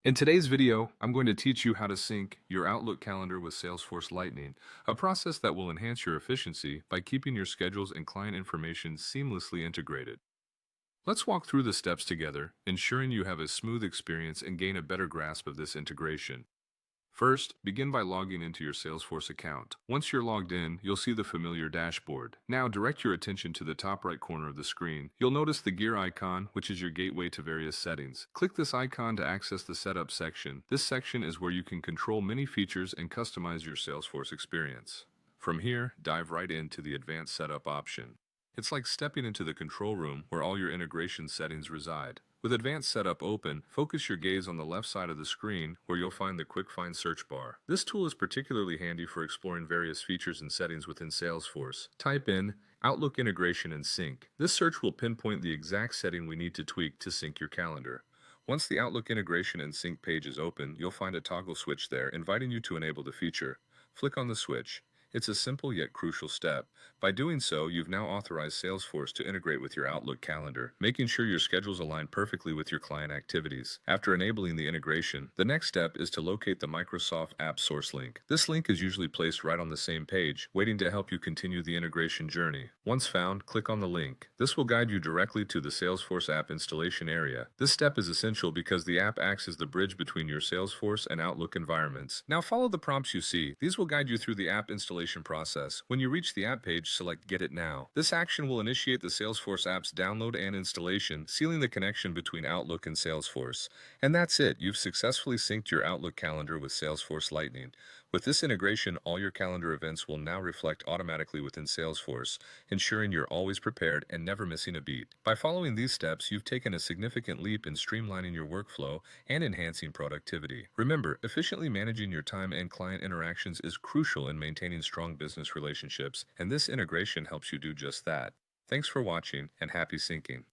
In today's video, I'm going to teach you how to sync your Outlook calendar with Salesforce Lightning, a process that will enhance your efficiency by keeping your schedules and client information seamlessly integrated. Let's walk through the steps together, ensuring you have a smooth experience and gain a better grasp of this integration. First, begin by logging into your Salesforce account. Once you're logged in, you'll see the familiar dashboard. Now direct your attention to the top right corner of the screen. You'll notice the gear icon, which is your gateway to various settings. Click this icon to access the Setup section. This section is where you can control many features and customize your Salesforce experience. From here, dive right into the Advanced Setup option. It's like stepping into the control room where all your integration settings reside. With Advanced Setup open, focus your gaze on the left side of the screen where you'll find the Quick Find search bar. This tool is particularly handy for exploring various features and settings within Salesforce. Type in Outlook Integration and Sync. This search will pinpoint the exact setting we need to tweak to sync your calendar. Once the Outlook Integration and Sync page is open, you'll find a toggle switch there inviting you to enable the feature. Flick on the switch. It's a simple yet crucial step. By doing so, you've now authorized Salesforce to integrate with your Outlook calendar, making sure your schedules align perfectly with your client activities. After enabling the integration, the next step is to locate the Microsoft App Source link. This link is usually placed right on the same page, waiting to help you continue the integration journey. Once found, click on the link. This will guide you directly to the Salesforce app installation area. This step is essential because the app acts as the bridge between your Salesforce and Outlook environments. Now follow the prompts you see. These will guide you through the app installation process. When you reach the app page, select Get It Now. This action will initiate the Salesforce app's download and installation, sealing the connection between Outlook and Salesforce. And that's it. You've successfully synced your Outlook calendar with Salesforce Lightning. With this integration, all your calendar events will now reflect automatically within Salesforce, ensuring you're always prepared and never missing a beat. By following these steps, you've taken a significant leap in streamlining your workflow and enhancing productivity. Remember, efficiently managing your time and client interactions is crucial in maintaining strong business relationships, and this integration helps you do just that. Thanks for watching, and happy syncing.